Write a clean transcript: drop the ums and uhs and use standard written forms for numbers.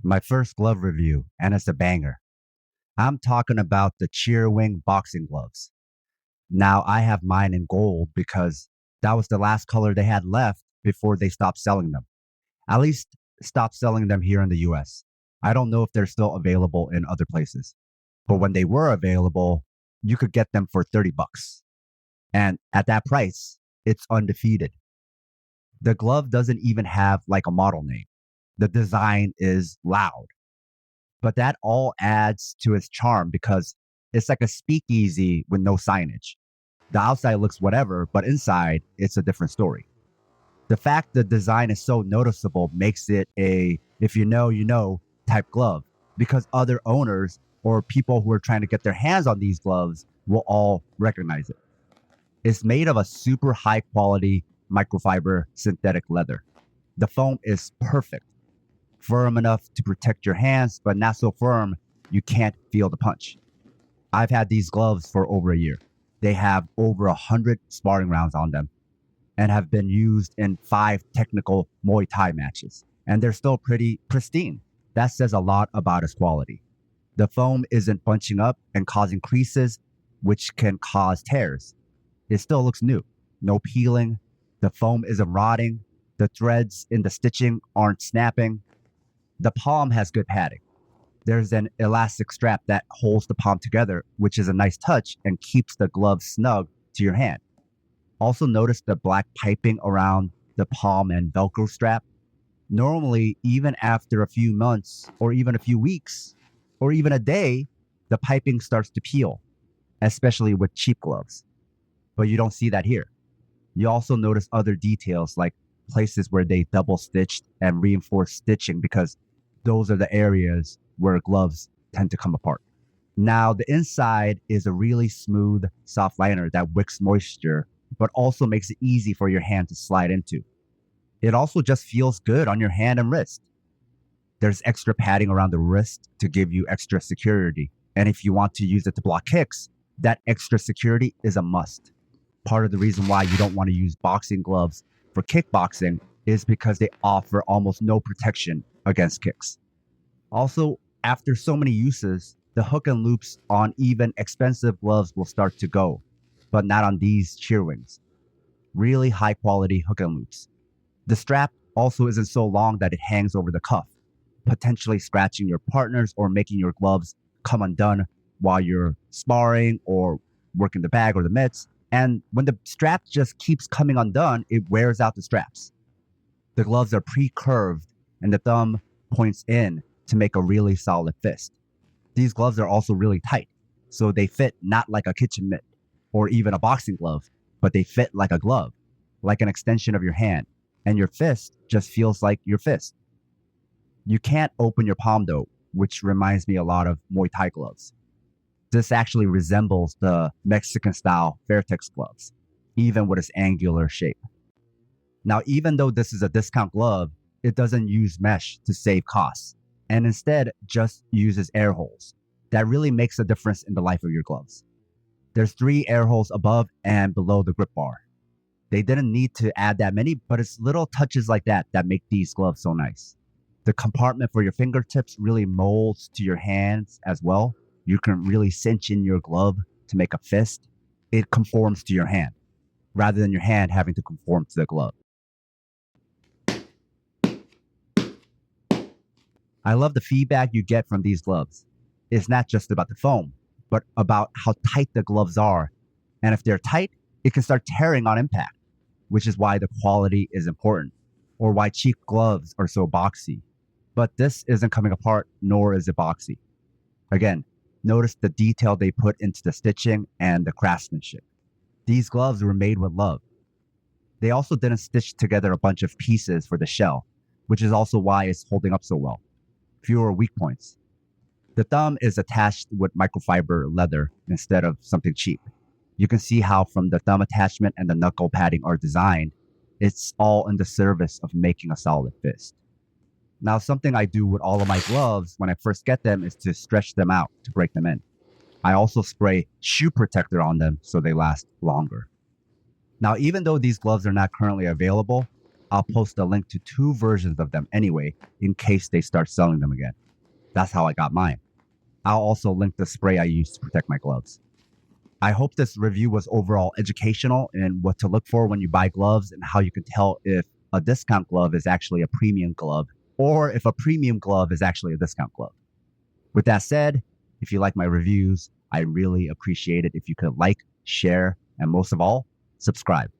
My first glove review, and it's a banger. I'm talking about the Cheerwing boxing gloves. Now, I have mine in gold because that was the last color they had left before they stopped selling them. At least stopped selling them here in the US. I don't know if they're still available in other places, but when they were available, you could get them for 30 bucks. And at that price, it's undefeated. The glove doesn't even have like a model name. The design is loud, but that all adds to its charm because it's like a speakeasy with no signage. The outside looks whatever, but inside it's a different story. The fact the design is so noticeable makes it a if you know, you know type glove because other owners or people who are trying to get their hands on these gloves will all recognize it. It's made of a super high quality microfiber synthetic leather. The foam is perfect, firm enough to protect your hands, but not so firm you can't feel the punch. I've had these gloves for over a year. They have over 100 sparring rounds on them and have been used in 5 technical Muay Thai matches. And they're still pretty pristine. That says a lot about its quality. The foam isn't bunching up and causing creases, which can cause tears. It still looks new. No peeling. The foam isn't rotting. The threads in the stitching aren't snapping. The palm has good padding. There's an elastic strap that holds the palm together, which is a nice touch and keeps the glove snug to your hand. Also notice the black piping around the palm and Velcro strap. Normally, even after a few months or even a few weeks or even a day, the piping starts to peel, especially with cheap gloves. But you don't see that here. You also notice other details like places where they double stitched and reinforced stitching because those are the areas where gloves tend to come apart. Now, the inside is a really smooth, soft liner that wicks moisture, but also makes it easy for your hand to slide into. It also just feels good on your hand and wrist. There's extra padding around the wrist to give you extra security. And if you want to use it to block kicks, that extra security is a must. Part of the reason why you don't want to use boxing gloves for kickboxing is because they offer almost no protection against kicks. Also, after so many uses, the hook and loops on even expensive gloves will start to go, but not on these Cheerwings. Really high quality hook and loops. The strap also isn't so long that it hangs over the cuff, potentially scratching your partners or making your gloves come undone while you're sparring or working the bag or the mitts. And when the strap just keeps coming undone, it wears out the straps. The gloves are pre-curved and the thumb points in to make a really solid fist. These gloves are also really tight, so they fit not like a kitchen mitt or even a boxing glove, but they fit like a glove, like an extension of your hand, and your fist just feels like your fist. You can't open your palm though, which reminds me a lot of Muay Thai gloves. This actually resembles the Mexican style Fairtex gloves, even with its angular shape. Now, even though this is a discount glove, it doesn't use mesh to save costs and instead just uses air holes. That really makes a difference in the life of your gloves. There's 3 air holes above and below the grip bar. They didn't need to add that many, but it's little touches like that that make these gloves so nice. The compartment for your fingertips really molds to your hands as well. You can really cinch in your glove to make a fist. It conforms to your hand rather than your hand having to conform to the glove. I love the feedback you get from these gloves. It's not just about the foam, but about how tight the gloves are. And if they're tight, it can start tearing on impact, which is why the quality is important, or why cheap gloves are so boxy. But this isn't coming apart, nor is it boxy. Again, notice the detail they put into the stitching and the craftsmanship. These gloves were made with love. They also didn't stitch together a bunch of pieces for the shell, which is also why it's holding up so well. Fewer weak points. The thumb is attached with microfiber leather instead of something cheap. You can see how from the thumb attachment and the knuckle padding are designed, it's all in the service of making a solid fist. Now, something I do with all of my gloves when I first get them is to stretch them out to break them in. I also spray shoe protector on them so they last longer. Now, even though these gloves are not currently available, I'll post a link to 2 versions of them anyway, in case they start selling them again. That's how I got mine. I'll also link the spray I use to protect my gloves. I hope this review was overall educational in what to look for when you buy gloves and how you can tell if a discount glove is actually a premium glove or if a premium glove is actually a discount glove. With that said, if you like my reviews, I really appreciate it if you could like, share, and most of all, subscribe.